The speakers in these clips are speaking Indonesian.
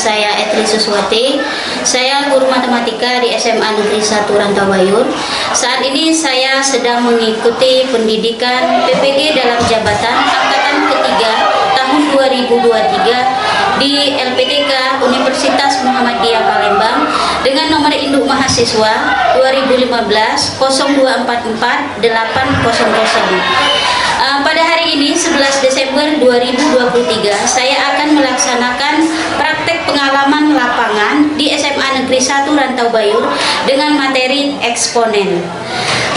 saya Etri Suswati. Saya guru matematika di SMA Negeri 1 Rantau Bayur. Saat ini saya sedang mengikuti pendidikan PPG dalam jabatan angkatan ketiga tahun 2023 di LPTK Universitas Muhammadiyah Palembang dengan nomor induk mahasiswa 2015 0244 800. Pada hari ini 11 Desember 2023 saya akan melaksanakan praktek pengalaman lapangan di SMA Negeri 1 Rantau Bayur dengan materi eksponen.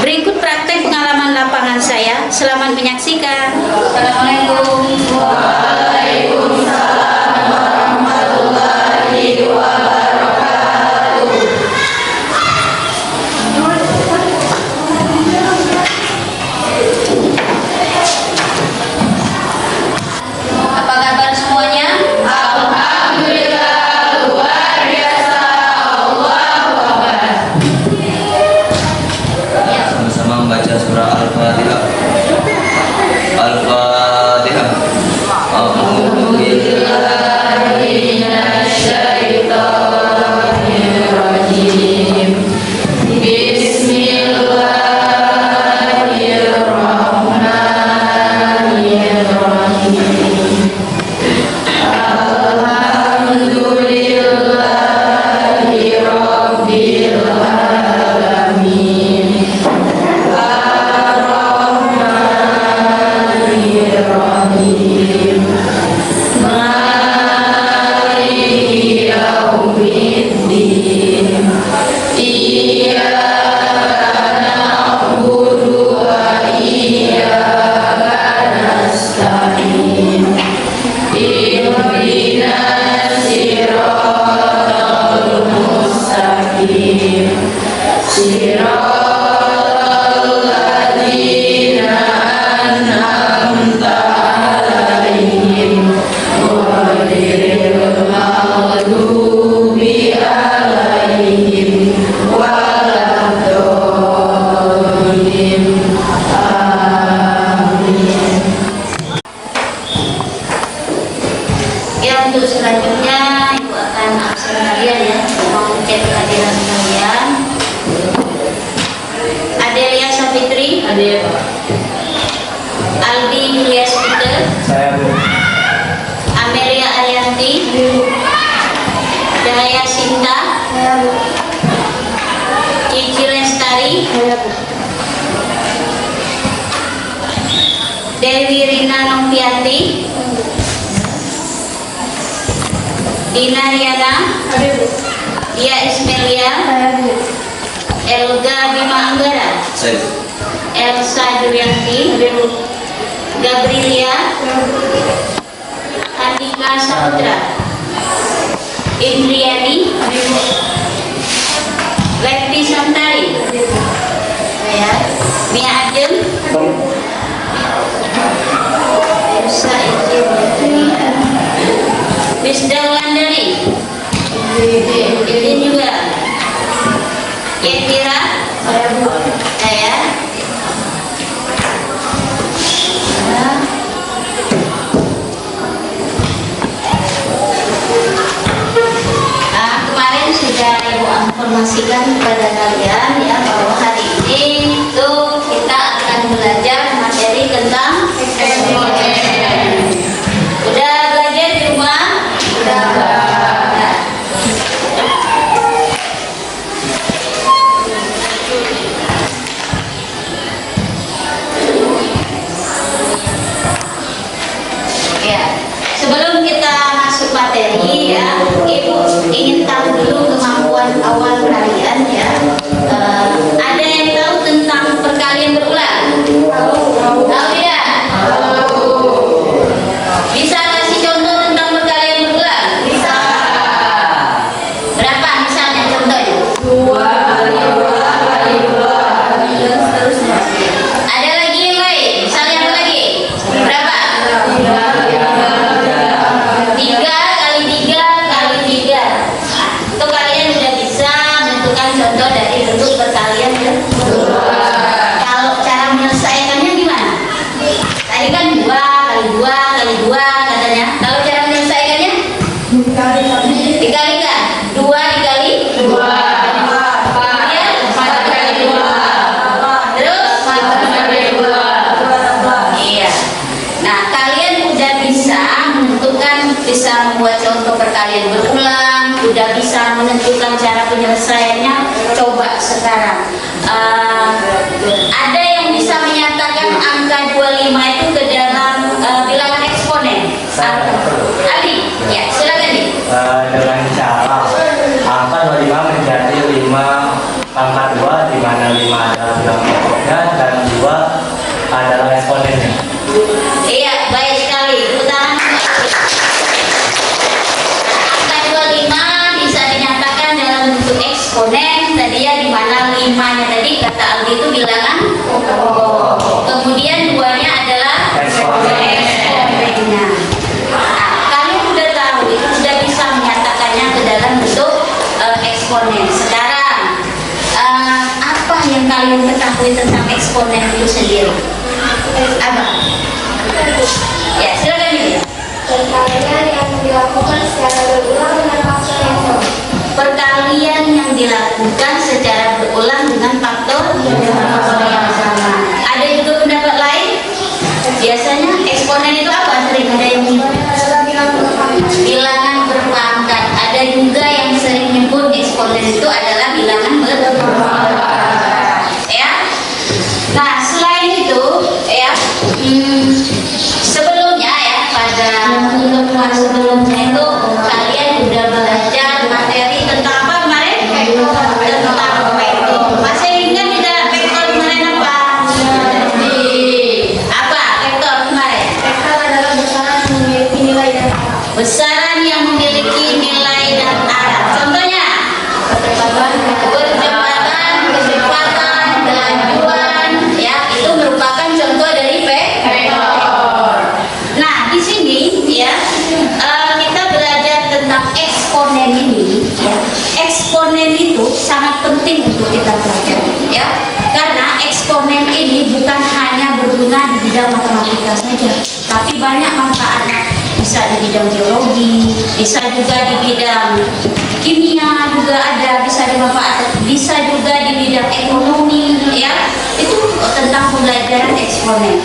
Berikut praktek pengalaman lapangan saya. Selamat menyaksikan. Assalamualaikum. Waalaikumsalam warahmatullahi wabarakatuh. Untuk selanjutnya Ibu akan absen kalian ya, mengecek kehadiran kalian. Adelia Safitri, Aldi Julius Peter, saya Bu. Amelia Arianti, Cahaya Sinta, Cici Lestari, Dewi Rina Novianti, Dina Riana, Dia Ismelia, Elga Bima Anggara, Elsa Jurianti, Gabrilia, Andika Saputra, Indriani, Lekti Santari, Mia Ajeng, Elsa Wisda Wulandari, ini juga Yetira, saya. Kemarin sudah Ibu informasikan kepada kalian ya bahwa hari ini tuh kita akan belajar materi tentang eksponen. Udah belajar di rumah? Udah. Ya, sebelum kita masuk materi ya, Ibu ingin tahu dulu kemampuan awal kalian ya. Ada yang tahu tentang perkalian berulang? Tahu tidak? Bisa kasih contoh tentang perkalian berulang? Bisa. Berapa misalnya contohnya? 2 kali 2 kali 2 dan seterusnya. Ada lagi yang lain? Misalnya apa lagi? Berapa? 3 kali 3 kali 3. Itu kalian sudah bisa menentukan contoh dari bentuk perkalian ya. Kalau cara menyelesaikannya gimana? Tadi kan 2 kali 2 kali 2 katanya. Kalau cara menyelesaikannya? bisa menentukan cara penyelesaiannya, coba sekarang. Ada yang bisa menyatakan angka 25 itu ke dalam bilangan eksponen? Ali, ya silakan nih. Dengan cara angka 25 menjadi 5 pangkat 2, di mana 5 adalah bilangan pokoknya dan 2 adalah eksponennya. Iya, baik sekali. Tepuk tangan. Angka 25 bisa dinyatakan dalam bentuk eksponen tadi ya, di mana 5-nya tadi kata Aldi itu bilangan pokok. Kemudian 2-nya adalah eksponennya. Kalian udah tahu, itu sudah bisa menyatakannya ke dalam bentuk eksponen. Sekarang apa yang kalian ketahui tentang eksponen itu sendiri? Apa? Ya, silakan ya. Perkalian yang dilakukan secara berulang dengan faktor yang sama. Perkalian yang dilakukan secara berulang dengan faktor yang sama. Ada juga pendapat lain? Biasanya eksponen itu apa? Sering ada yang menyebut bilangan berpangkat. Ada juga yang sering menyebut eksponen itu adalah bilangan berpangkat. Ya. Nah, selain itu, ya, sebelumnya ya pada pertemuan sebelumnya itu kalian udah belajar materi tentang apa kemarin? Tentang vektor. Masih ingat tidak vektor kemarin apa? Apa vektor kemarin? Vektor adalah besaran yang memiliki nilai dan arah. Besaran yang memiliki nilai dan arah. Contohnya? Percepatan, kecepatan, kelajuan, ya itu merupakan contoh dari vektor. Nah di sini ya kita belajar tentang eksponen ini. Ya. Eksponen itu sangat penting untuk kita pelajari, ya karena eksponen ini bukan hanya berguna di bidang matematika saja, tapi banyak manfaatnya. Bisa di bidang geologi, bisa juga di bidang kimia juga ada, bisa dimanfaatkan, bisa juga di bidang ekonomi, ya itu tentang pembelajaran eksponen.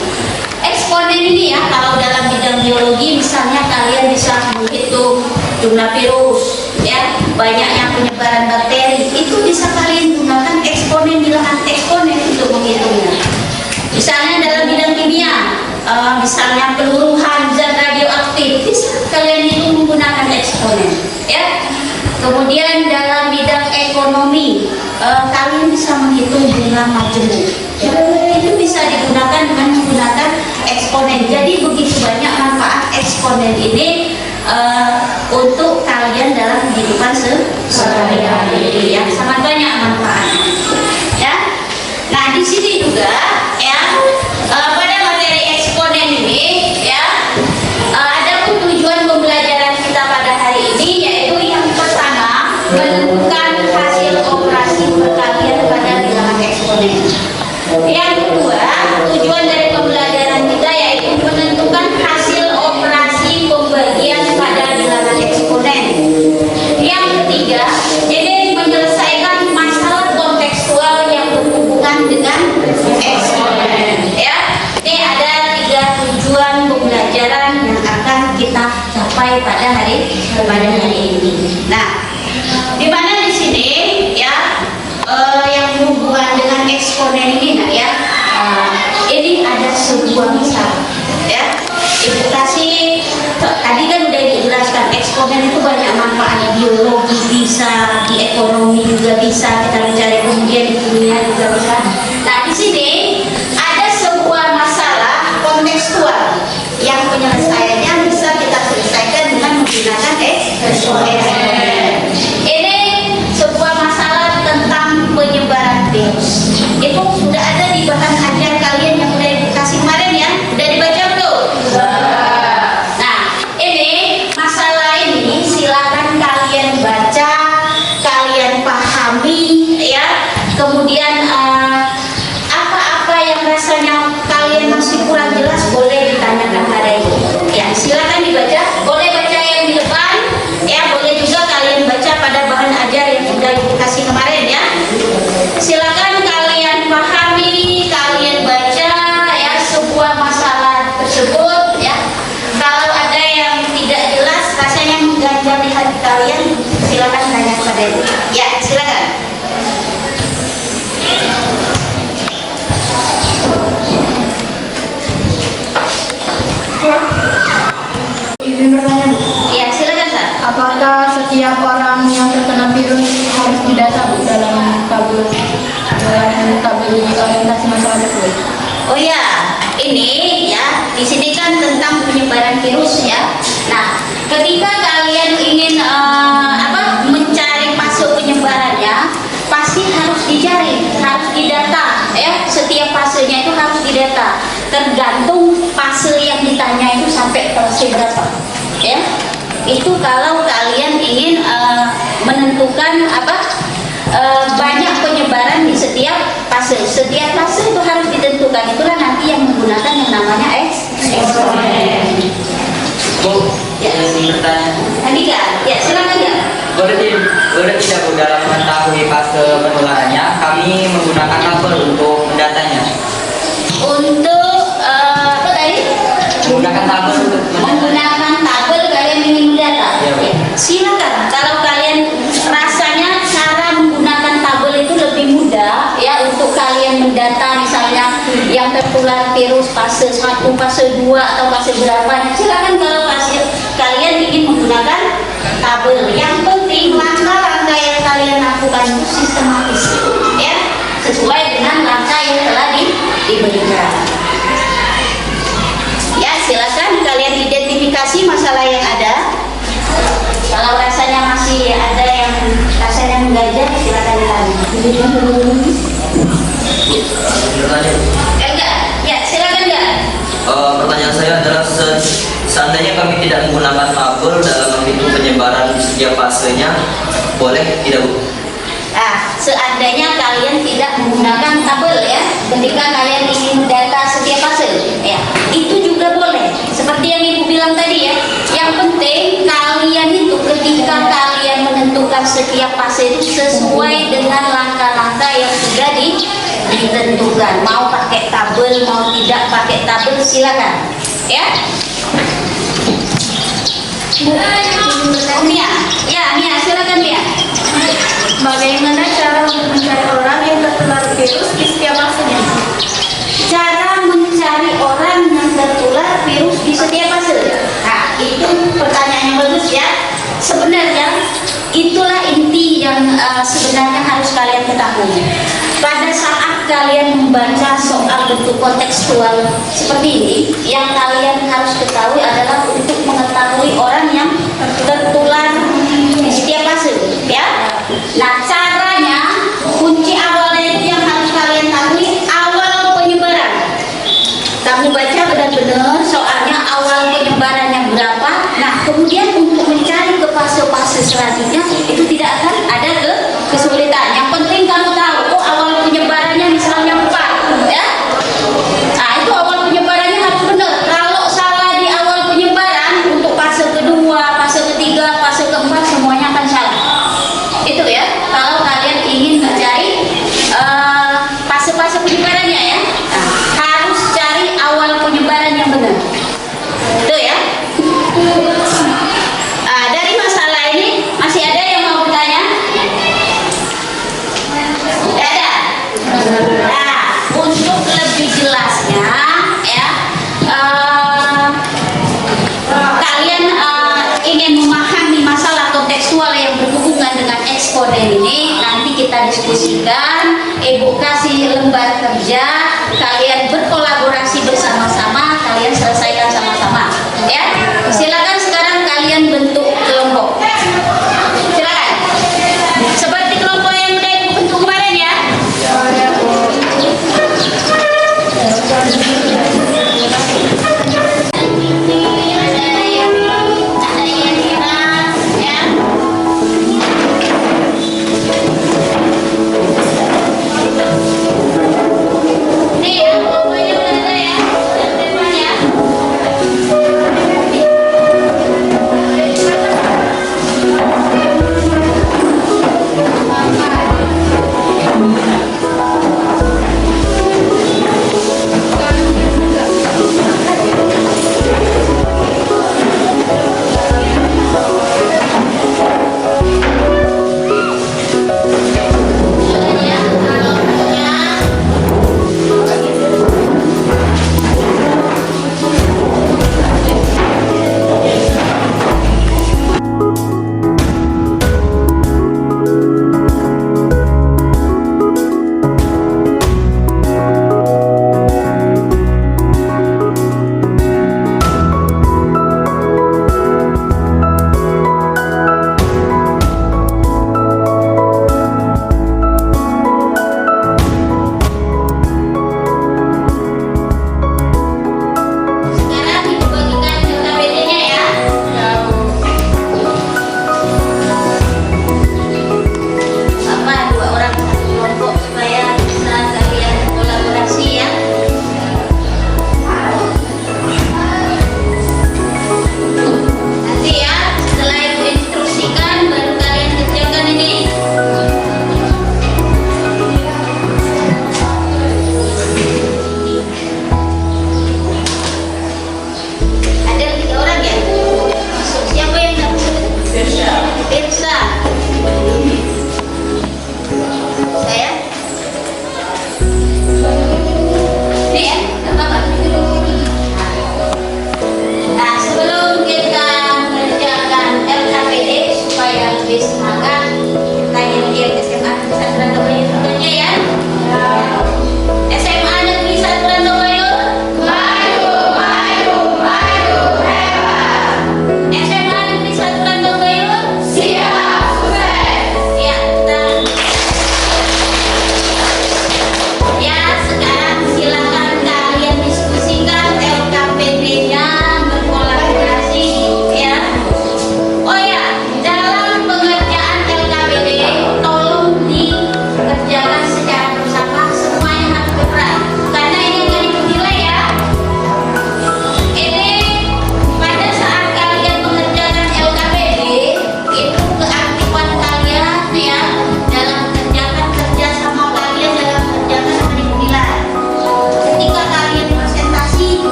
Eksponen ini ya, kalau dalam bidang biologi misalnya kalian bisa menghitung jumlah virus, ya banyaknya penyebaran bakteri, itu bisa kalian gunakan eksponen, bilangan eksponen untuk menghitungnya. Misalnya dalam bidang kimia, misalnya peluruhan zat radioaktif, bisa kalian hitung menggunakan eksponen, ya. Kemudian dalam bidang ekonomi, kalian bisa menghitung jumlah majemuk, ya. Itu bisa digunakan dengan menggunakan eksponen. Jadi begitu banyak manfaat eksponen ini untuk kalian dalam kehidupan sehari-hari, ya sangat banyak manfaatnya, ya. Nah di sini juga ya pada materi eksponen ini ya ada tujuan pembelajaran kita pada hari ini, yaitu yang pertama menentukan hasil operasi perkalian pada bilangan eksponen. Yang kedua, tujuan dari pembelajaran kita yaitu menentukan hasil operasi pembagian pada bilangan eksponen. Yang ketiga, ini menyelesaikan masalah kontekstual yang berhubungan dengan eksponen. Ya, ini ada 3 tujuan pembelajaran yang akan kita capai pada hari ini. Nah, di mana di sini ya yang berhubungan dengan eksponen ini, nah ya ini ada sebuah misal, ya. Ibu kasih tadi kan udah dijelaskan eksponen itu banyak manfaatnya, biologi bisa, di ekonomi juga bisa kita mencari, kemudian di kimia juga bisa. Nah di sini ada sebuah masalah kontekstual yang penyelesaiannya bisa kita selesaikan dengan menggunakan eksponen. Ini sebuah masalah tentang penyebaran virus. Itu sudah ada di bahan ajar kalian yang udah dikasih kemarin ya, udah dibaca belum? Nah, ini masalah ini silakan kalian baca, kalian pahami, Ya, silakan. Izin bertanya, Bu. Ya, silakan, Pak. Apakah setiap orang yang terkena virus harus didata, Bu, dalam tabel orientasi masalah tersebut? Oh ya, ini ya di sini kan tentang penyebaran virus ya. Nah, ketika kalian ingin mencari fase penyebarannya, pasti harus dijaring, harus didata ya. Setiap fasenya itu harus didata. Tergantung fase yang ditanya itu sampai fase berapa ya. Itu kalau kalian ingin menentukan banyak penyebaran di setiap fase. Setiap fase itu harus ditentukan. Itulah nanti yang menggunakan yang namanya eksponen. Bu, Ya. izin bertanya. Andika, ya silakan ya. Boleh tidak Bu, dalam mengetahui fase penularannya, kami menggunakan tabel untuk mendatanya. Untuk apa tadi? Menggunakan tabel untuk Menggunakan tabel kalian ingin mendata. Ya, Bu. Silakan. Kalau kalian rasanya cara menggunakan tabel itu lebih mudah ya untuk kalian mendata misalnya yang tertular virus fase 1, fase 2 atau fase berapa. Silakan kalau kalian ingin menggunakan tabel. Yang penting langkah-langkah yang kalian lakukan itu sistematis ya, sesuai dengan langkah yang telah diberikan. Ya, silakan kalian identifikasi masalah yang ada. Kalau rasanya masih ada yang rasanya menggajah, silakan ditanya. Enggak, ya silakan enggak. Pertanyaan saya adalah seandainya kami tidak menggunakan tabel dalam menghitung penyebaran setiap fasenya, boleh tidak Bu? Nah, seandainya kalian tidak menggunakan tabel ya, ketika kalian ingin data setiap fase, ya, itu juga boleh. Seperti yang Ibu bilang tadi ya, yang penting kalian itu ketika kalian menentukan setiap fase itu sesuai dengan langkah-langkah yang sudah ditentukan. Mau pakai tabel, mau tidak pakai tabel, silakan. Ya. Mia, ya Mia, silakan Mia. Bagaimana cara untuk mencari orang yang tertular virus di setiap fasenya? Cara mencari orang yang tertular virus di setiap fase. Nah, itu pertanyaan yang bagus ya. Sebenarnya itulah inti yang sebenarnya harus kalian ketahui. Pada saat kalian membaca soal bentuk kontekstual seperti ini, yang kalian harus ketahui adalah untuk mengetahui orang yang tertular di setiap fase, ya. Nah, caranya kunci awalnya itu yang harus kalian tahu, awal penyebaran. Kamu baca benar-benar soalnya awal penyebarannya berapa. Nah, kemudian untuk mencari ke fase-fase selanjutnya itu tidak akan ada kesulitan. Yang penting kamu tahu, oh awal penyebarannya misalnya 4, ya. Nah, itu awal penyebarannya harus benar. Kalau salah di awal penyebaran untuk fase kedua, fase ketiga, fase keempat semuanya akan salah. Itu ya, kalau kalian ingin mencari fase-fase penyebarannya ya. Nah, harus cari awal penyebaran yang benar. Itu ya. Dari masalah ini masih ada yang mau bertanya? Tidak ada. Nah, untuk lebih jelasnya ya, kalian ingin memahami masalah kontekstual yang berhubungan dengan eksponen ini, nanti kita diskusikan. Ibu kasih lembar kerja, kalian berkolaborasi bersama-sama, kalian selesaikan sama-sama ya. Silakan sekarang kalian bentuk kelompok. Silakan. Seperti kelompok yang udah Ibu bentuk kemarin ya. Nih, kelompoknya udah ada ya.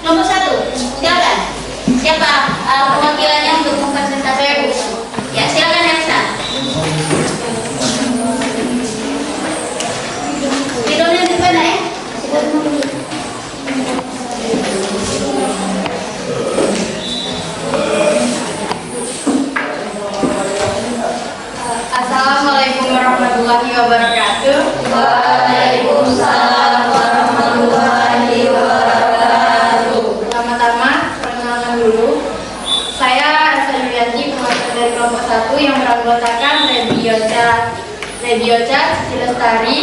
Nomor 1, silakan. Siapa perwakilannya untuk mempresentasikan? Ya, silakan Elsa. Tidurnya di mana ya? Assalamualaikum warahmatullahi wabarakatuh. Waalaikumsalam warahmatullahi wabarakatuh. Pertama-tama, perkenalkan dulu. Saya Elsa Yulianti, pemakai dari kelompok 1 yang beranggotakan Rebioca, Cilestari,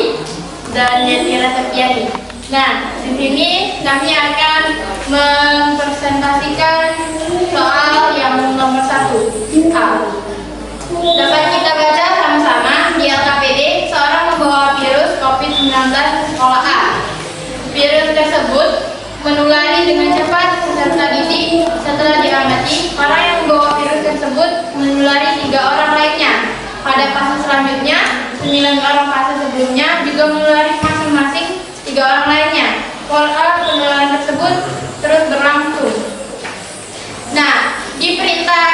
dan Yetira Septiani. Nah, di sini kami akan mempresentasikan soal yang nomor 1A. Dapat kita baca sama-sama di LKPD, seorang membawa virus COVID-19 ke sekolah A. Virus tersebut menulari dengan cepat setelah diamati, orang yang membawa virus tersebut menulari 3 orang lainnya. Pada fase selanjutnya, 9 orang fase sebelumnya juga menulari masing-masing 3 orang lainnya. Pola penularan tersebut terus berlangsung. Nah, di perintah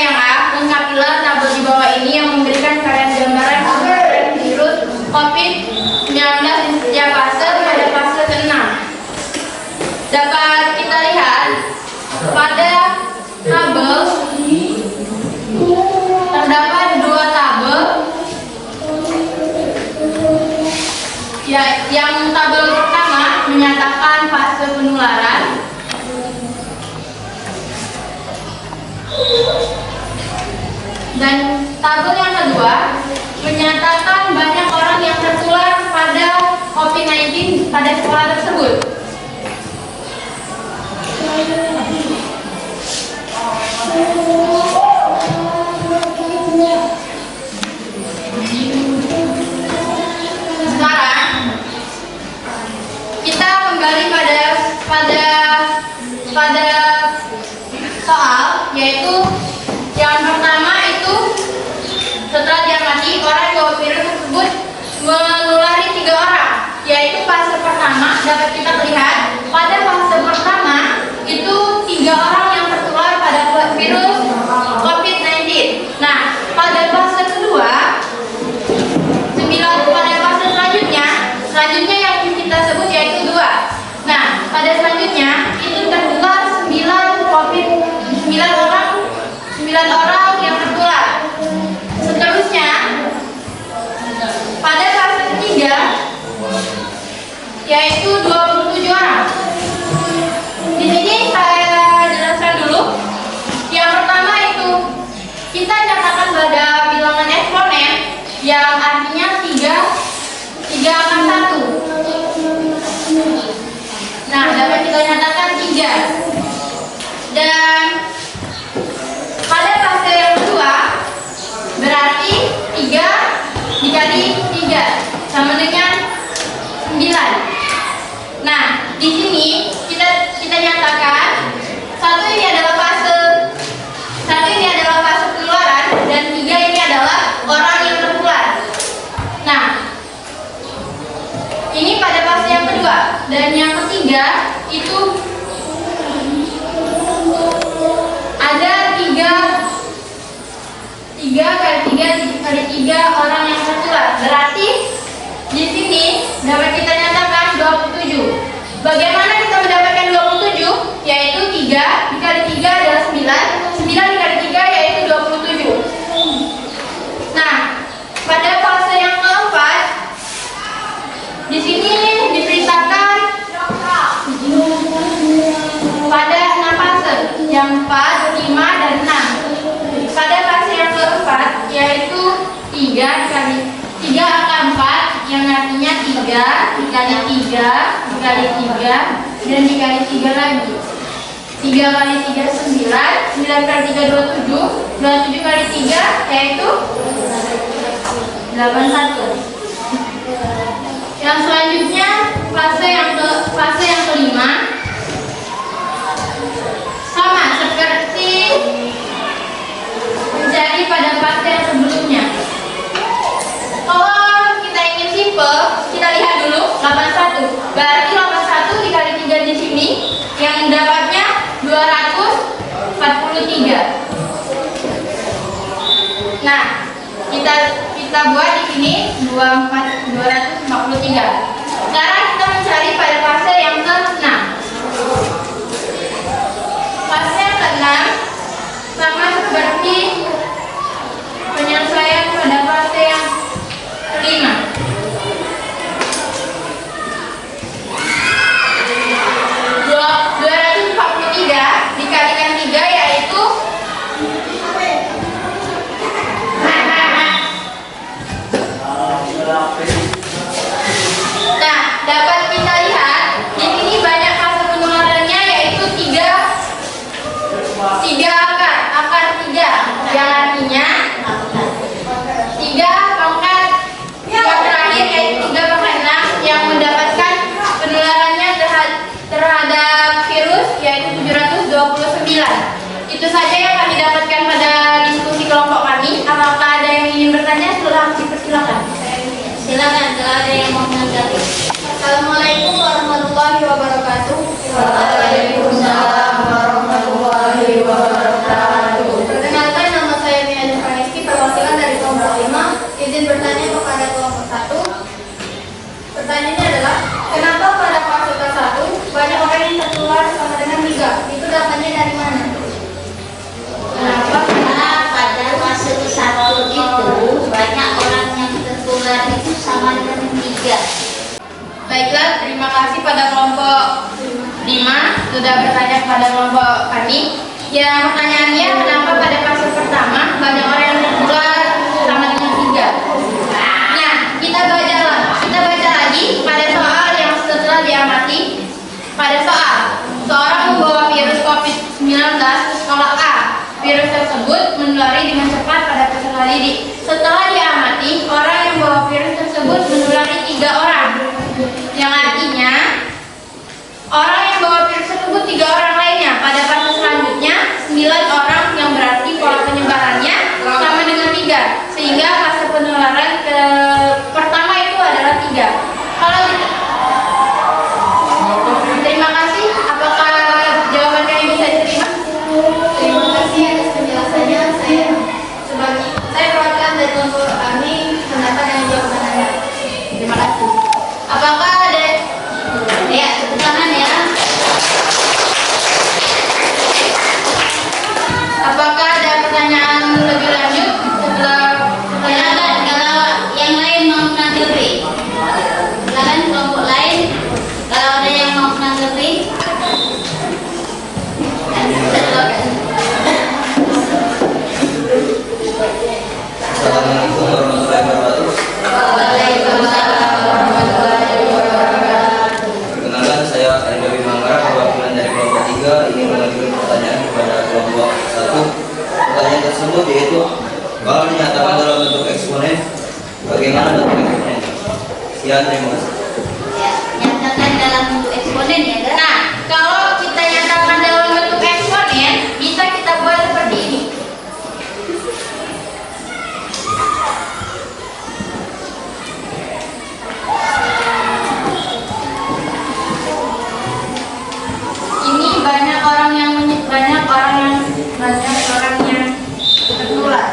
yang A, lengkapilah tabel di bawah ini yang memberikan varian gambaran penularan virus COVID-19 di setiap fase pada fase ke-6. Dapat kita lihat pada tabel terdapat 2 tabel. Ya, yang tabel pertama menyatakan fase penularan. Dan tabel yang kedua menyatakan banyak orang yang tertular pada COVID-19 pada sekolah tersebut. Sekarang kita kembali pada soal, yaitu yang pertama itu setelah diamati orang yang bawa virus tersebut menulari 3 orang, yaitu fase pertama. Dapat kita lihat pada fase pertama itu 3 orang yang tertular pada virus COVID-19. Nah, pada fase kedua 9, pada fase selanjutnya yang kita sebut yaitu 2. Nah, pada selanjutnya itu tertular 9 orang yang tertular. Seterusnya pada fase ketiga yaitu 27 orang. Di sini saya jelaskan dulu. Yang pertama itu kita nyatakan pada bilangan eksponen yang artinya 3 akan 1. Nah, dapat kita nyatakan 3. Dan pada fase yang kedua berarti 3 dikali 3 sama dengan 9. Nah, di sini kita nyatakan satu ini adalah fase penularan dan 3 ini adalah orang yang tertular. Nah, ini pada fase yang kedua. Dan yang ketiga itu ada 3 kali 3 orang yang tertular. Berarti di sini dapat kita nyatakan 27. Bagaimana kita mendapatkan 27? Yaitu 3 dikali 3 adalah 9. 9 dikali 3 yaitu 27. Nah, pada fase yang keempat di sini diberitakan pada 6 fase, yang 4, 5, dan 6. Pada fase yang keempat yaitu 3 angka 4 yang artinya 3 dikali 3 dikali 3 dan dikali 3 lagi. 3 kali 3 9, 9 kali 3 27, 27 kali 3 yaitu 81. Yang selanjutnya fase yang kelima sama seperti menjadi pada fase yang sebelumnya. Kalau kita ingin simple, kita lihat dulu 81. Berarti 81 dikali 3 di Kita buat di sini 243. Sekarang kita mencari pada fase yang ke-6. Fase yang ke-6 sama seperti penyelesaian pada fase yang ke-5. Dikalikan 3 yaitu dapat kita lihat di sini banyak fase penularannya yaitu 3 akar 3 yang artinya 3 pangkat yang terakhir yaitu 3 pangkat 6 yang mendapatkan penularannya terhadap virus yaitu 729. Itu saja yang kami dapatkan pada diskusi kelompok kami. Apakah ada yang ingin bertanya? Silakan. Silakan kalau ada yang mau menanggapi. Assalamualaikum warahmatullahi wabarakatuh. Waalaikumsalam warahmatullahi wabarakatuh. Perkenalkan, nama saya Mia Jafariski, perwakilan dari kelompok 5. Izin bertanya kepada kelompok 1. Pertanyaannya adalah, kenapa pada fase ke-1 banyak orang yang tertular sama dengan 3? Itu datanya dari mana? Kenapa? Karena pada fase ke-1 itu banyak orang yang tertular itu sama dengan 3. Baiklah, terima kasih pada kelompok 5 sudah bertanya kepada kelompok kami. Ya, pertanyaannya kenapa pada fase pertama banyak orang yang tertular sama dengan 3? Nah, kita baca lagi pada soal yang setelah diamati. Pada soal, seorang membawa virus COVID-19 ke sekolah A. Virus tersebut menulari dengan cepat pada peserta didik. Setelah diamati, orang yang membawa virus tersebut menulari 3 orang. Yang artinya orang yang bawa virus tersebut 3 orang lainnya. Pada fase selanjutnya 9 orang yang berarti pola penyebarannya sama dengan 3. Sehingga fase penularan ke pertama itu adalah 3. Kalau terima kasih. Apakah jawaban kami bisa diterima? Terima kasih atas penjelasannya. Saya perwakilan dari kelompok kami mendapat yang jawaban Anda. Terima kasih. Apakah ada Ya, tepuk tangan ya. Apakah ada pertanyaan lebih lanjut setelah Silakan kalau yang lain mau menanggapi. Silakan kelompok lain kalau ada yang mau menanggapi. Assalamualaikum warahmatullahi wabarakatuh. Waalaikumsalam warahmatullahi wabarakatuh. Perkenalkan, saya Arif Mangara, perwakilan dari kelompok 3 ingin mengajukan pertanyaan kepada kelompok 1. Pertanyaan tersebut yaitu, kalau dinyatakan dalam bentuk eksponen, bagaimana bentuk eksponen? Sekian, terima kasih. Ya, nyatakan dalam bentuk eksponen ya, kan? Nah, kalau kita nyatakan dalam bentuk eksponen, bisa kita buat seperti ini. Ini banyak orang yang tertular.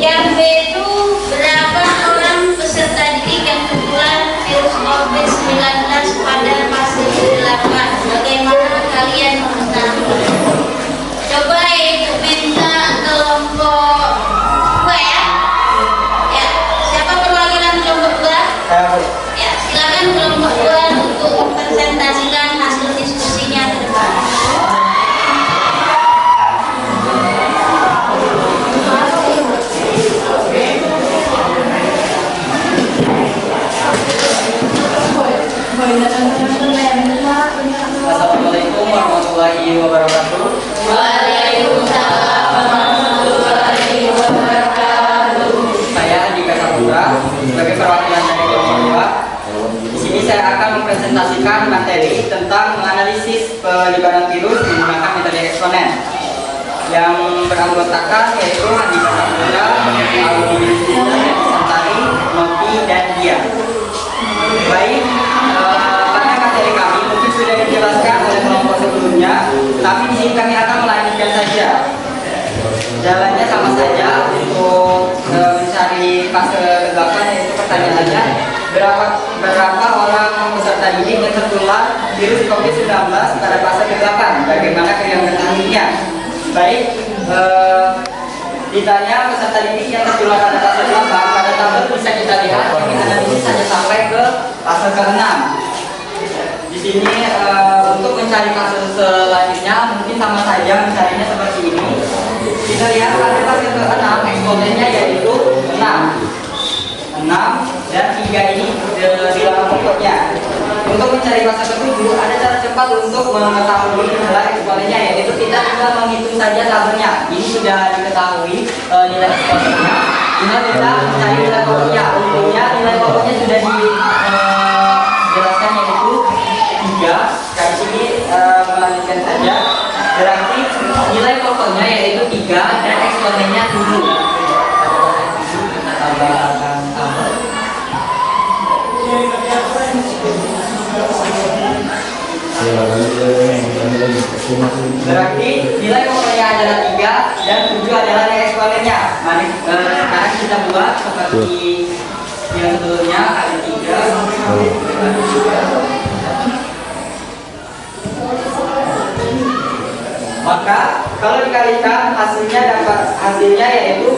Yang B itu berapa orang peserta didik yang tertular virus COVID-19 pada fase ke-8? Bagaimana kalian mengetahui? Coba ibu minta kelompok 2 ya. Ya, siapa perwakilan kelompok 2? Ya, silakan kelompok 2 untuk mempresentasikan hasil diskusinya ke depan. Assalamualaikum warahmatullahi wabarakatuh. Waalaikumsalam warahmatullahi wabarakatuh. Saya Andika Saputra sebagai perwakilan dari kelompok 2. Di sini saya akan mempresentasikan materi tentang menganalisis penyebaran virus menggunakan metode eksponen yang beranggotakan yaitu Andika Saputra, Aldi Santari, Noti, dan Dia. Baik, pada materi kami mungkin sudah dijelaskan oleh kelompok sebelumnya, tapi di sini kami akan melanjutkan saja. Jalannya sama saja untuk mencari fase ke-8, yaitu pertanyaannya berapa orang peserta didik yang tertular virus COVID-19 pada fase ke-8? Bagaimana kalian mengetahuinya? Baik, ditanya peserta didik yang tertular pada fase ke-8, pada tabel bisa kita lihat ini analisis hanya sampai ke fase ke-6. Di sini untuk mencari fase selanjutnya mungkin sama saja mencarinya seperti ini. Kita lihat pada fase ke-6 eksponennya yaitu 6 dan 3 ini di dalam pokoknya. Untuk mencari fase ke-7 ada cara cepat untuk mengetahui nilai eksponennya, yaitu kita tinggal menghitung saja tabelnya. Ini sudah diketahui nilai eksponennya. Tinggal kita mencari nilai pokoknya. Untungnya nilai pokoknya sudah dijelaskan yaitu 3. Kali sini melanjutkan saja. Berarti nilai pokoknya yaitu 3 dan eksponennya 7. Kita tambahkan tabel. Berarti nilai pokoknya adalah 3 dan 7 adalah nilai eksponennya. Mari sekarang kita buat seperti yang sebelumnya, kali 3 kali 3. Maka kalau dikalikan hasilnya yaitu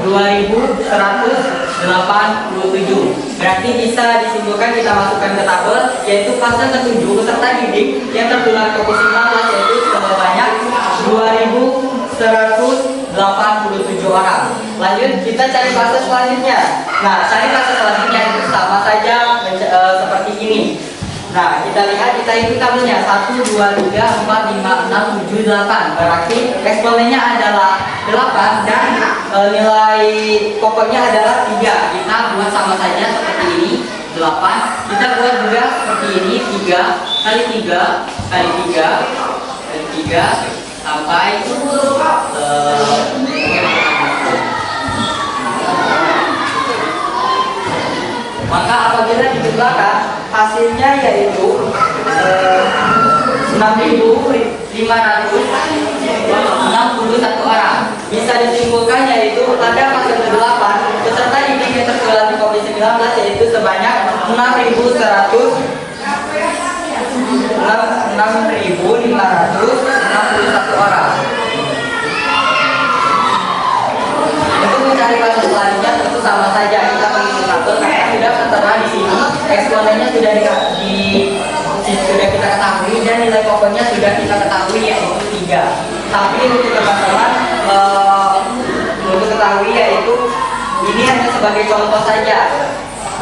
2187. Berarti bisa disimpulkan, kita masukkan ke tabel, yaitu fase ke-7 peserta didik yang tertular COVID-19 yaitu sebanyak 2187 orang. Lanjut kita cari fase selanjutnya. Nah, cari fase selanjutnya itu sama saja seperti ini. Nah, kita lihat, kita hitung tabelnya 1, 2, 3, 4, 5, 6, 7, 8. Berarti eksponennya adalah 8 dan nilai pokoknya adalah 3. Kita buat sama saja seperti ini, 8. Kita buat juga seperti ini, 3 kali 3 kali 3 kali 3 sampai maka apabila dijumlahkan hasilnya yaitu 6.561 orang. Bisa disimpulkan yaitu pada fase ke-8 peserta didik yang tertular di COVID-19 yaitu sebanyak 6.561 orang. Untuk mencari fase selanjutnya tentu sama saja, kita menghitung tabel karena sudah tertera di sini eksponennya sudah kita ketahui dan nilai pokoknya sudah kita ketahui yaitu 3. Tapi untuk teman-teman untuk ketahui yaitu ini hanya sebagai contoh saja.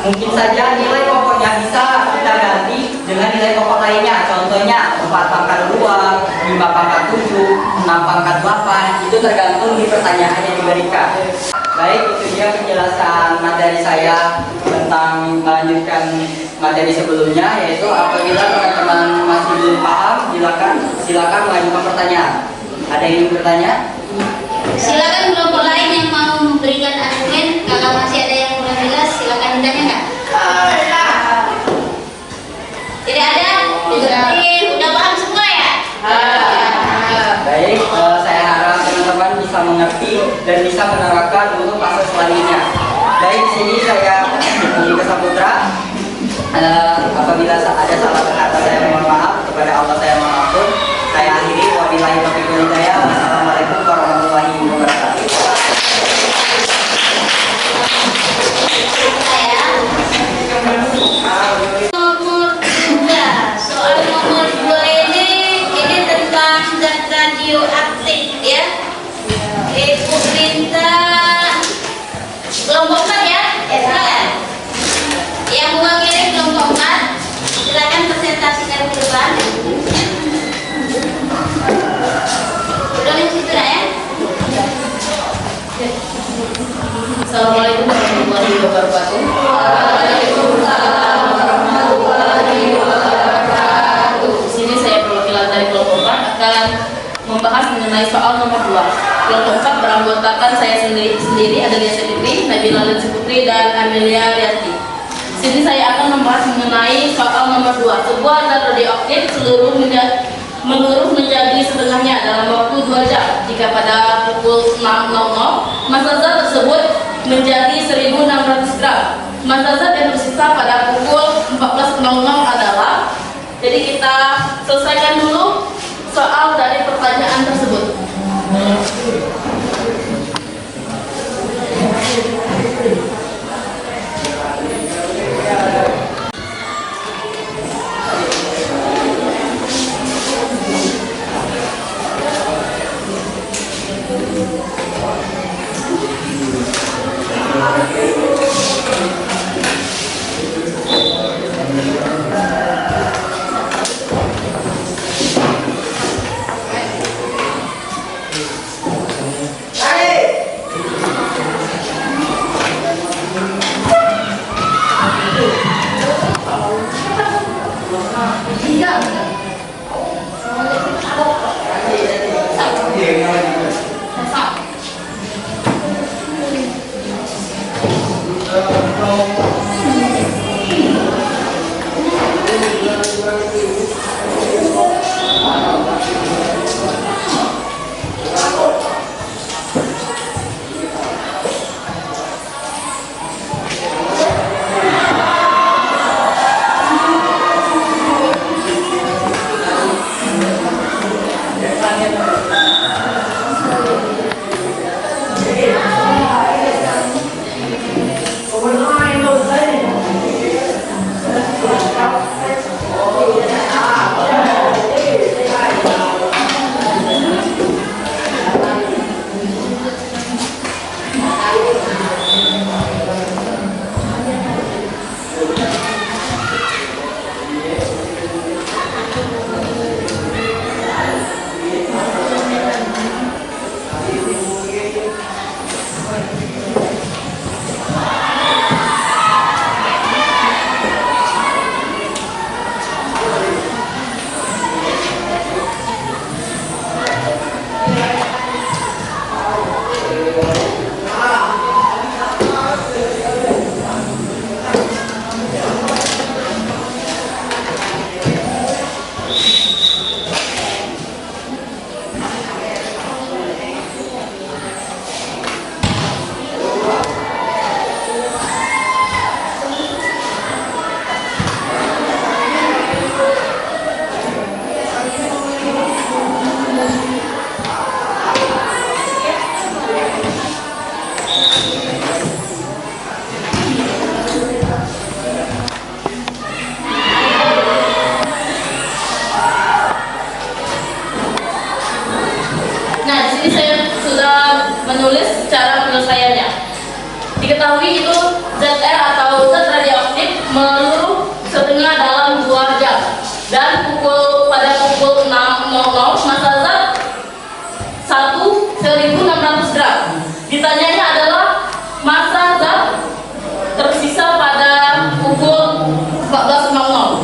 Mungkin saja nilai pokoknya bisa kita ganti dengan nilai pokok lainnya. Contohnya 4 pangkat 2, 5 pangkat 7, 6 pangkat 8. Itu tergantung di pertanyaan yang diberikan. Baik, itu dia penjelasan materi saya tentang melanjutkan materi sebelumnya, yaitu apabila teman-teman masih belum paham, silakan mengajukan pertanyaan. Ada yang ingin bertanya? Silakan kelompok lain yang mau memberikan argumen. Kalau masih ada yang kurang jelas, silakan ditanyakan. Tidak ada? Berarti udah paham semua ya? Baik, saya harap teman-teman bisa mengerti mengerti dan bisa menerapkan untuk fase selanjutnya. Baik, di sini saya Andika Saputra. Apabila ada salah kata saya mohon maaf, kepada Allah saya mohon ampun. Saya akhiri, wabillahi taufiq wal hidayah. Wassalamualaikum warahmatullahi wabarakatuh. Nomor 2, soal nomor 2 ini tentang zat radioaktif ya. Ibu minta kelompok 4 ya. Silakan. Yang mewakili kelompok 4, silakan presentasikan ke depan. Udah di situ ya. Assalamualaikum warahmatullahi wabarakatuh. Di sini saya perwakilan dari kelompok 4 akan membahas mengenai soal nomor 2. Kelompok 4 beranggotakan saya sendiri Adelia Sedikri, Nabila Lutfi Putri, dan Amelia Rianti. Di sini saya akan membahas mengenai soal nomor 2. Sebuah zat radioaktif meluruh menjadi setengahnya dalam waktu 2 jam. Jika pada pukul 6.00 massa zat tersebut menjadi 1.600 gram. Massa zat yang tersisa pada pukul 14.00 adalah, jadi kita selesaikan dulu soal dari pertanyaan tersebut. menulis cara penyelesaiannya. Diketahui itu zat R atau zat radioaktif meluruh setengah dalam 2 jam dan pada pukul 6.00 massa zat 1.600 gram. Ditanyanya adalah massa zat tersisa pada pukul 14.00.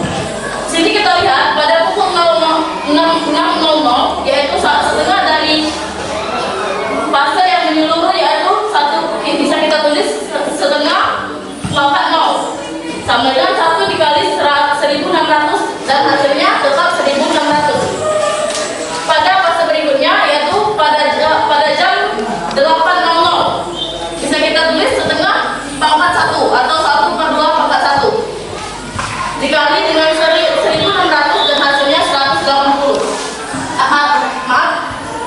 Sini kita lihat pada pukul 6.00 yaitu setengah dari fase yang menyeluruh, yaitu bisa kita tulis setengah 80 sama dengan 1 dikali 1.600 dan hasilnya tetap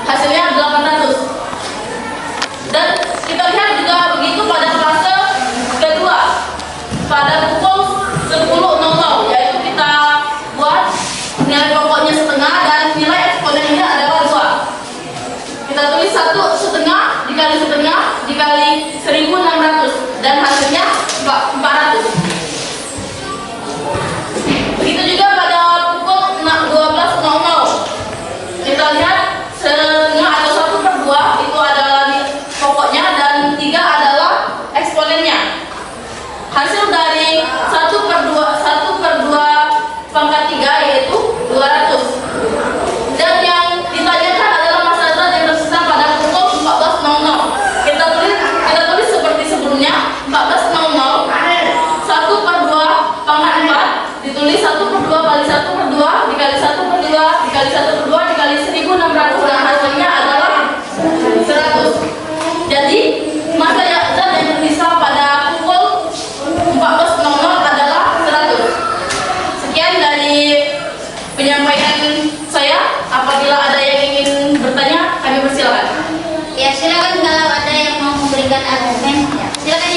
hasilnya 800. Dan kita lihat juga begitu pada fase kedua pada pukul 10.00, yaitu kita buat nilai pokoknya setengah dan nilai eksponennya adalah 2. Kita tulis 1 setengah dikali 1.600 dan hasilnya 400. Begitu juga pada pukul 12.00, kita lihat setengah atau 1/2 itu adalah pokoknya dan 3 adalah eksponennya. Hasil dari 1/2 pangkat 3 yaitu 200. Dan yang ditanyakan adalah masa zat yang tersisa pada pukul 14.00. Kita tulis seperti sebelumnya, 14.00 1/2 pangkat 4 ditulis 1/2 kali 1/2 dikali 1/2 dikali 1/2 dikali 1.600 dan hasilnya adalah 100. Jadi masa zat yang tersisa pada pukul 14.00 adalah 100. Sekian dari penyampaian saya. Apabila ada yang ingin bertanya, kami persilakan. Ya, silakan kalau ada yang mau memberikan argumen. Ya, silakan.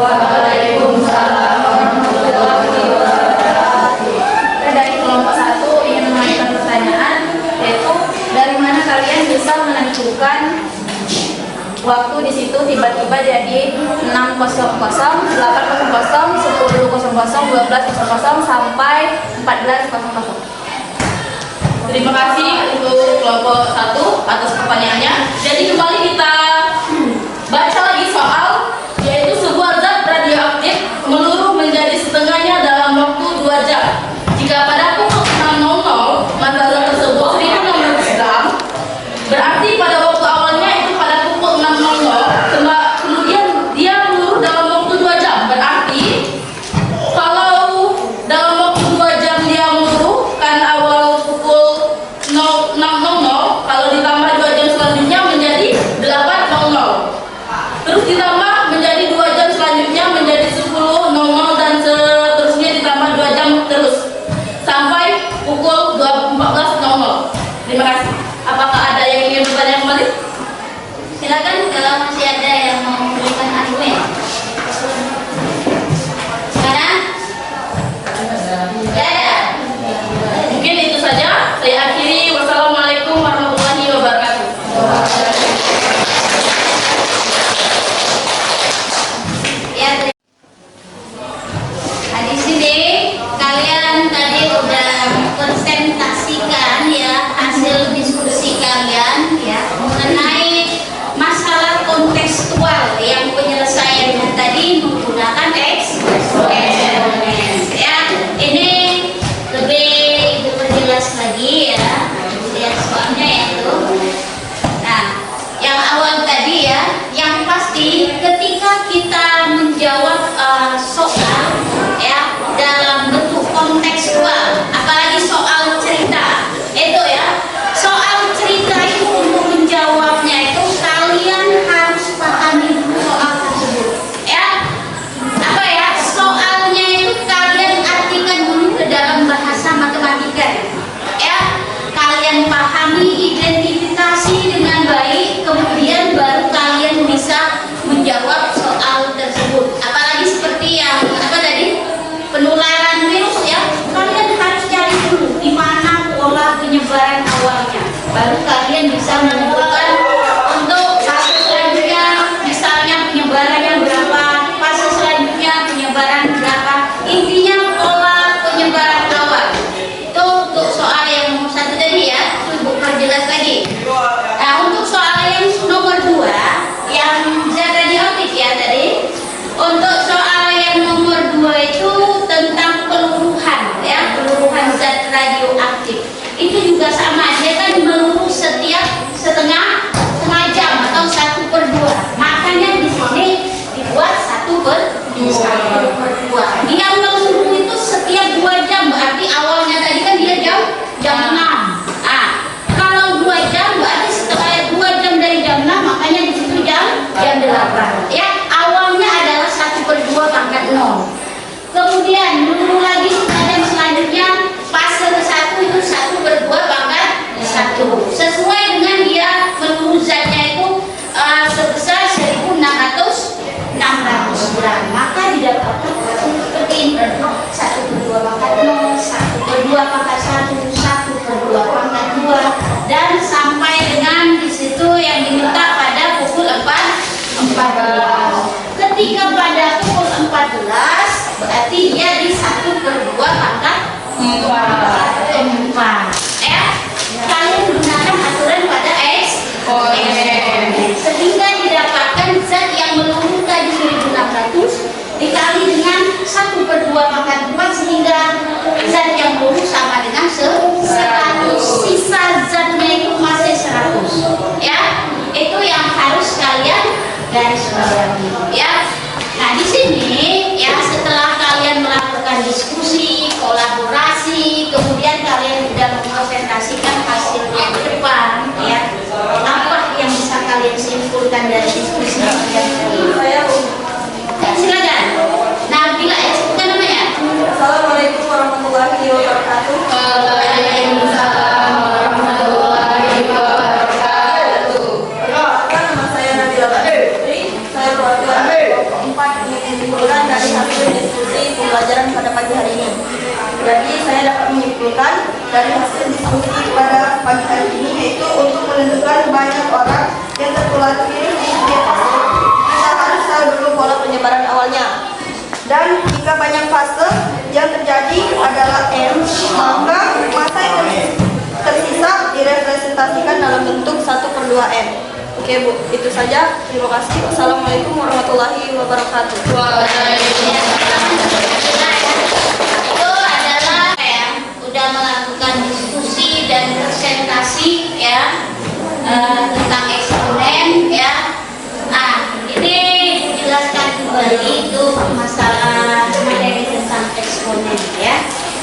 Waalaikumsalam warahmatullahi wabarakatuh. Kita dari kelompok 1 ingin mengajukan pertanyaan, yaitu dari mana kalian bisa menentukan waktu di situ tiba-tiba jadi 6.00, 8.00, 10.00, 12.00 sampai 14.00. Terima kasih untuk kelompok 1 atas pertanyaannya. Jadi kembali kita baca lagi soal, yaitu sebuah zat radioaktif meluruh menjadi setengahnya dalam waktu 2 jam. Jika pada pukul 6.00 masa zat tersebut 1.600 gram, berarti pada waktu awalnya itu pada pukul 6.00, kemudian dia meluruh dalam waktu 2 jam. Berarti kalau dalam waktu 2 jam dia meluruh kan awal pukul 6.00, kalau ditambah 2 jam selanjutnya menjadi 8.00. Terus ditambah menjadi 2 jam selanjutnya menjadi 10.00 dan seterusnya ditambah 2 jam terus sampai pukul 14.00. Terima kasih. Apakah ada yang ingin bertanya kembali? Silakan kalau masih ada yang mau memberikan argumen. Sekarang? Ya ada. Mungkin itu saja. Saya akhiri. Wassalamualaikum warahmatullahi wabarakatuh. Ya. Nah, di sini kalian tadi udah presentasikan ya hasil diskusi kalian ya mengenai masalah kontekstual yang penyelesaiannya tadi menggunakan eksponen. Ya, ini lebih diperjelas lagi ya. Lihat soalnya itu. Nah, yang awal tadi ya, yang pasti ketika kita menjawab soal ya dalam bentuk kontekstual, apalagi soal cerita, itu ya soal cerita itu untuk menjawabnya itu kalian harus pahami dulu soal tersebut ya. Apa ya, soalnya itu kalian artikan dulu ke dalam bahasa matematika ya. Kalian pahami, identifikasi dengan baik, kemudian baru kalian bisa menjawab soal tersebut. Apalagi seperti yang apa tadi, penularan virus ya, kalian harus cari dulu di mana pola penyebaran awalnya, baru kalian bisa menentukan untuk fase selanjutnya, misalnya penyebarannya berapa, fase selanjutnya penyebaran berapa. Intinya pola penyebaran awal itu untuk soal yang nomor 1 tadi ya. Ibu perjelas lagi. Nah, untuk soal yang nomor 2 yang zat radioaktif ya tadi, untuk soal yang nomor 2 itu tentang peluruhan ya, peluruhan zat radioaktif itu juga sama, dia kan meluruh setiap setengah zat yang dulu sama dengan 100, sisa zatnya itu masih 100 ya. Itu yang harus kalian garis bawahi ya. Nah di sini ya, setelah kalian melakukan diskusi, kolaborasi, kemudian kalian sudah mempresentasikan hasilnya ke depan ya, apa yang bisa kalian simpulkan dari diskusi kalian ini? Ya, silakan. Nah, bila ya, sebutkan namanya. Assalamualaikum warahmatullahi wabarakatuh. Waalaikumsalam warahmatullahi wabarakatuh. Perkenalkan, nama saya Nabila Putri. Saya perwakilan kelompok 4 ingin menyimpulkan dari hasil diskusi pembelajaran pada pagi hari ini. Jadi saya dapat menyimpulkan dari hasil diskusi pada pagi hari ini, yaitu untuk menentukan banyak orang yang tertular virus di setiap fase, kita harus tahu dulu pola penyebaran awalnya. Dan jika banyak fase yang terjadi adalah M, maka masa yang tersisa direpresentasikan dalam bentuk 1/2M. Oke Bu, itu saja. Terima kasih. Wassalamualaikum warahmatullahi wabarakatuh. Itu adalah ya, udah melakukan diskusi dan presentasi ya tentang eksponen ya. Nah, ini dijelaskan kembali itu masalah materi tentang eksponen ya.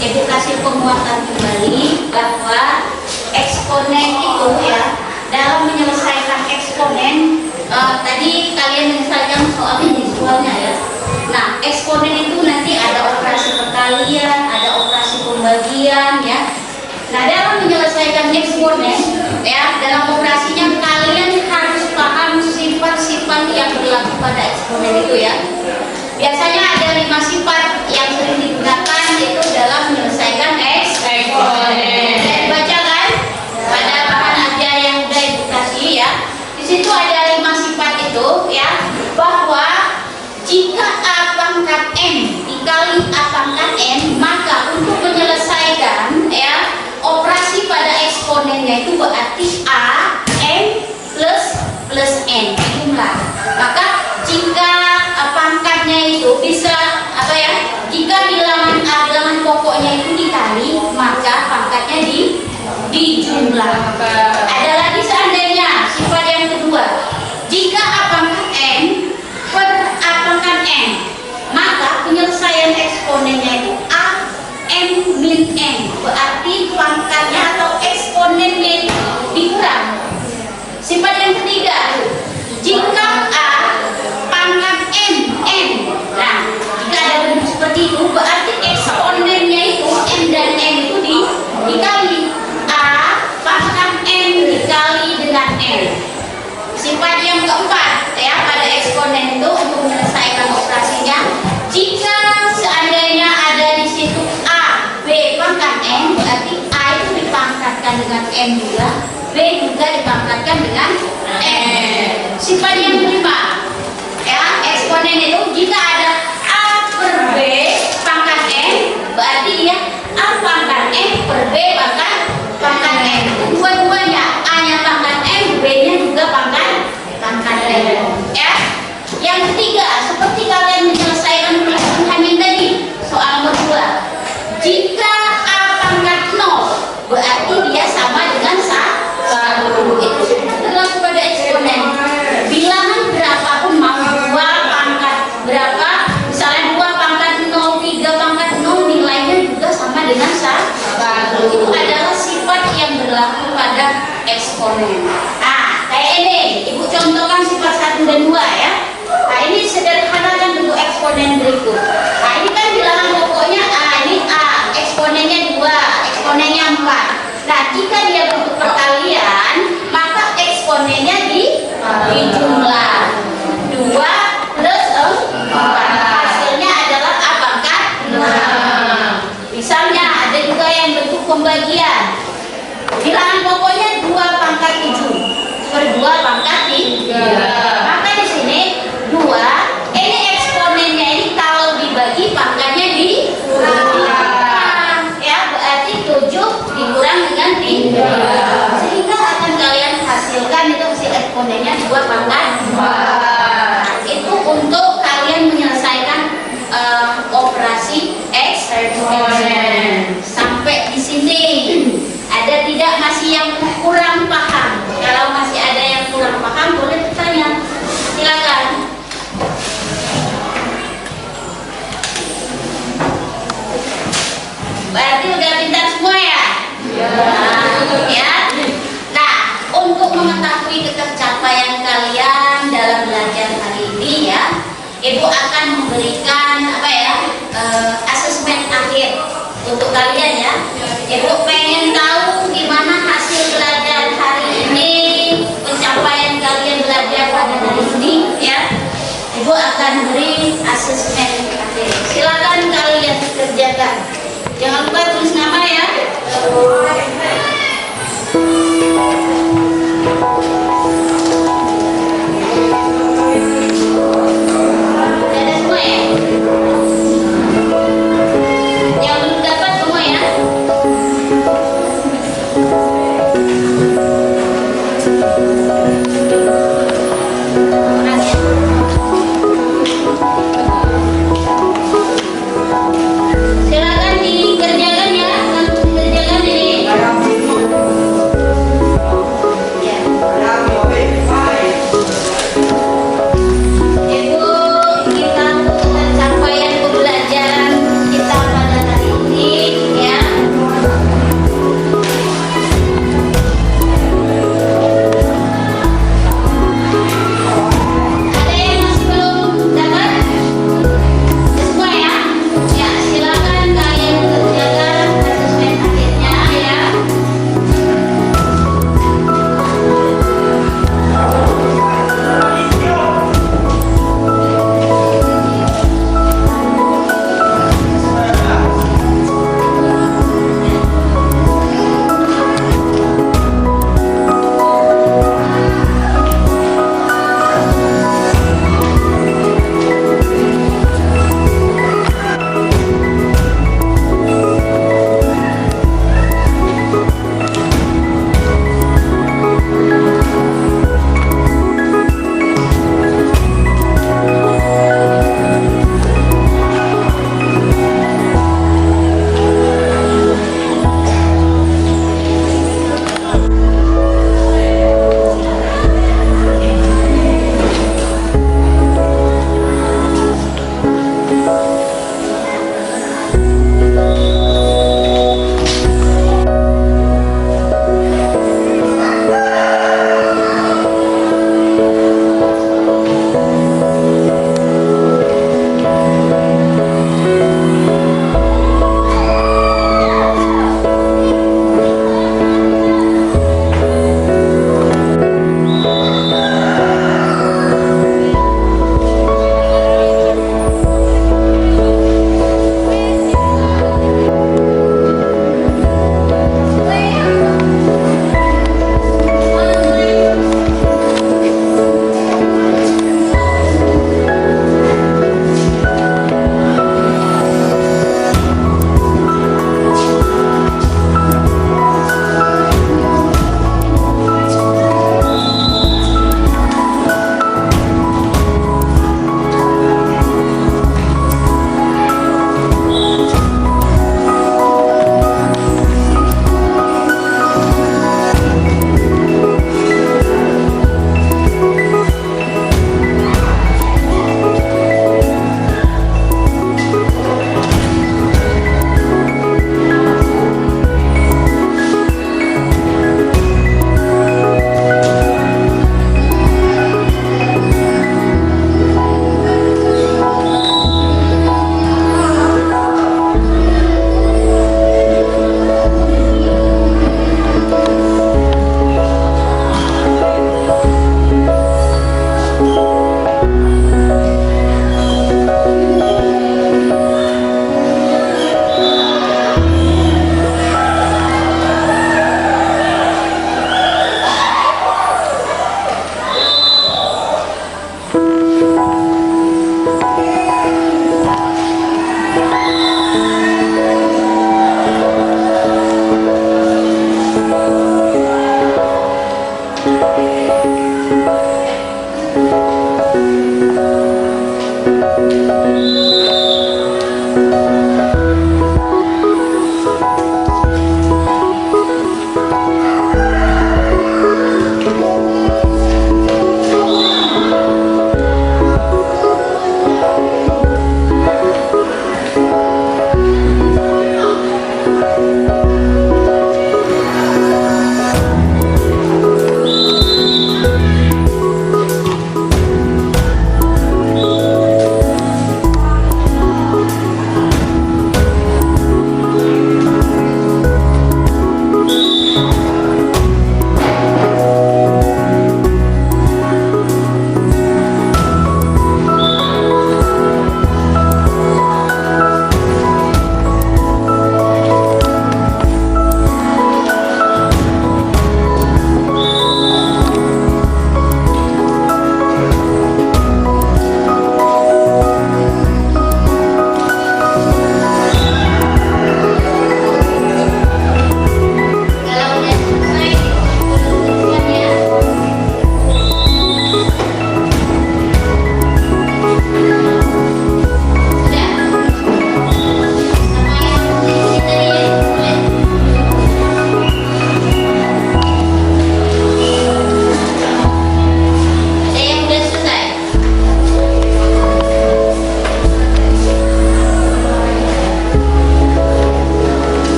Edukasi penguatan kembali bahwa eksponen itu ya, dalam menyelesaikan eksponen tadi kalian menyelesaikan soal visualnya ya. Nah, eksponen itu nanti ada operasi perkalian, ada operasi pembagian ya. Nah, dalam menyelesaikan eksponen ya, dalam operasinya kalian harus paham sifat-sifat yang berlaku pada eksponen itu ya. Biasanya ada 5 sifat yang sering digunakan itu dalam menyelesaikan eksponen. Baca kan pada bahan ajar yang udah edukasi ya. Di situ ada 5 sifat itu ya, bahwa jika A pangkat M dikali A pangkat N, maka untuk menyelesaikan ya operasi pada eksponennya itu berarti A M plus N jumlah. Maka jika pangkatnya itu bisa apa ya? Jika bilangan A bilangan pokoknya itu dikali, maka pangkatnya dijumlah. Ada lagi seandainya sifat yang kedua, jika A pangkat N per A pangkat N, maka penyelesaian eksponennya itu A M min N, berarti pangkatnya atau eksponennya itu dikurang. Sifat yang ketiga, jika A pangkat M N, nah jika ada bentuk seperti itu berarti eksponennya itu M dan N itu dikali A pangkat M dikali dengan N. Sifat yang keempat ya pada eksponen itu untuk menyelesaikan operasinya, jika seandainya ada di situ A B pangkat N, berarti A itu dipangkatkan dengan N juga, B juga dipangkatkan dengan N. Sifat yang kelima ya, eksponen itu jika ada A per B pangkat N, berarti dia A pangkat N per B pangkat N. Dua-duanya A nya pangkat N, B nya juga pangkat N ya. Yang ketiga, seperti kalian menyelesaikan tulisan Hamin tadi soal nomor 2, jika A pangkat 0 berarti dia sama dengan 1. Itu berlaku pada eksponen. Bilangan berapapun mau 2 pangkat berapa, misalnya 2 pangkat 0, 3 pangkat 0, nilainya juga sama dengan 1. Itu adalah sifat yang berlaku pada eksponen. Nah, kayak ini, Ibu contohkan sifat 1 dan 2 ya. Nah, ini sederhanakan untuk eksponen berikut. Nah, ini kan bilangan pokoknya A, ini A, eksponennya 2, eksponennya 4. Nah, jika dia bentuk perkalian, maka eksponennya dijumlah 2 plus 4. Hasilnya adalah A pangkat 6. Misalnya ada juga yang bentuk pembagian. Bilangan pokoknya 2 pangkat 7 per 2 pangkat 3. Maka di sini 2, ini eksponennya ini kalau dibagi pangkatnya dikurang ya, berarti 7 dikurang dengan 3 sehingga untuk kalian ya. Ibu pengen tahu gimana hasil belajar hari ini, pencapaian kalian belajar pada hari ini ya. Ibu akan beri asesmen. Silakan kalian kerjakan. Jangan lupa tulis nama ya. Udah ada semua ya? Yang belum dapat semua ya?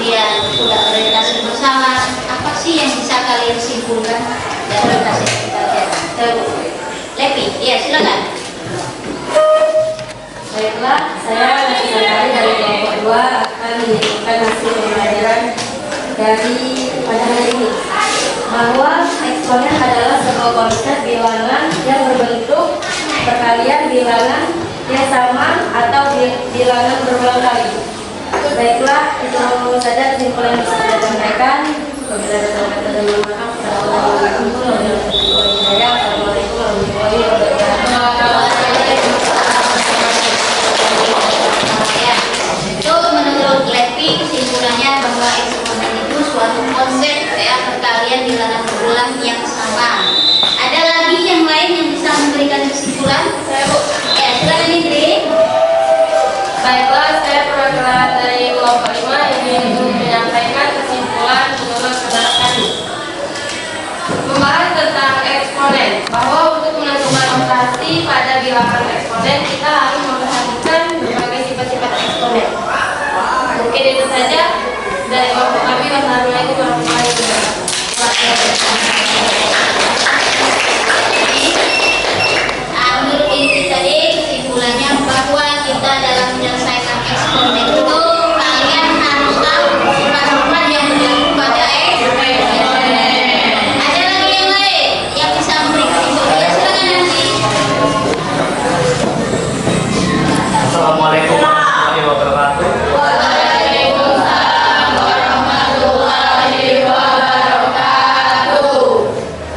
kemudian sudah orientasi bersama, apa sih yang bisa kalian simpulkan dari orientasi kita lihat? Lepi, ya silakan. Baiklah, saya Nabi dari kelompok 2 akan menyampaikan hasil pembelajaran dari pada hari ini, bahwa eksponen adalah sebuah konsep bilangan yang berbentuk perkalian bilangan yang sama atau bilangan berulang kali. Baiklah, itu saja kesimpulan yang bisa saya sampaikan. Apabila ada salah-salah, mohon maaf. Assalamualaikum warahmatullahi wabarakatuh. Ya, itu menurut Lepi kesimpulannya bahwa eksponen itu suatu konsep ya perkalian bilangan berulang yang sama. Ada lagi yang lain yang bisa memberikan kesimpulan? Ya, silakan Indri. Baiklah, saya perwakilan dari kelompok 5 yang ingin menyampaikan kesimpulan menurut saudara tadi. Membahas tentang eksponen, bahwa untuk menentukan operasi pada bilangan eksponen kita harus memperhatikan berbagai sifat-sifat eksponen. Mungkin itu saja dari kelompok kami. Wassalamualaikum warahmatullahi wabarakatuh. Menurut Indri tadi kesimpulannya bahwa kita dalam menyelesaikan eksponen itu kalian harus tahu sifat-sifat yang berlaku pada eksponen. Ada lagi yang lain yang bisa memberi kesimpulan? Ya, silakan nanti. Assalamualaikum warahmatullahi wabarakatuh.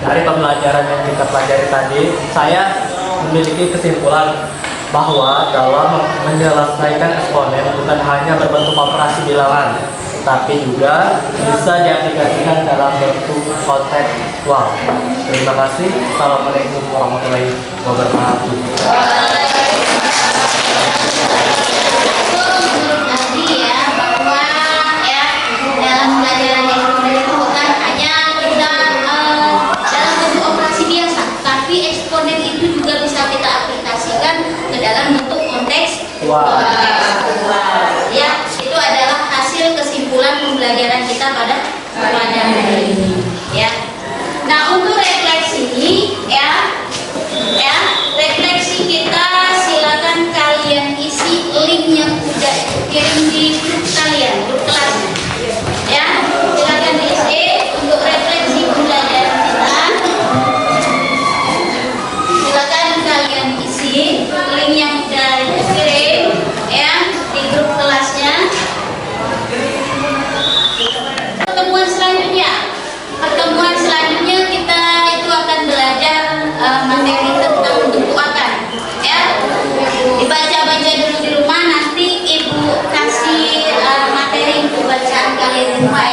Dari pembelajaran yang kita pelajari tadi, saya memiliki kesimpulan bahwa dalam menyelesaikan eksponen bukan hanya berbentuk operasi bilangan, tapi juga bisa diaplikasikan dalam bentuk kontekstual. Terima kasih. Assalamualaikum warahmatullahi wabarakatuh. Menurut Nabi ya bahwa ya dalam pelajaran eksponen itu bukan hanya kita dalam bentuk operasi biasa, tapi eksponen itu juga bisa kita aplikasikan ke dalam bentuk kontekstual. Ya, itu adalah hasil kesimpulan pembelajaran kita pada hari ini. Ya. Nah, untuk refleksi ya refleksi kita silakan kalian isi link yang sudah kirim di grup kalian, grup kelasnya. Ya, silakan diisi untuk refleksi pembelajaran kita. Silakan kalian isi link yang sudah dikirim ya di grup kelasnya. Pertemuan selanjutnya kita itu akan belajar materi tentang bentukan ya. Dibaca-baca dulu di rumah, nanti ibu kasih materi untuk bacaan kalian di rumah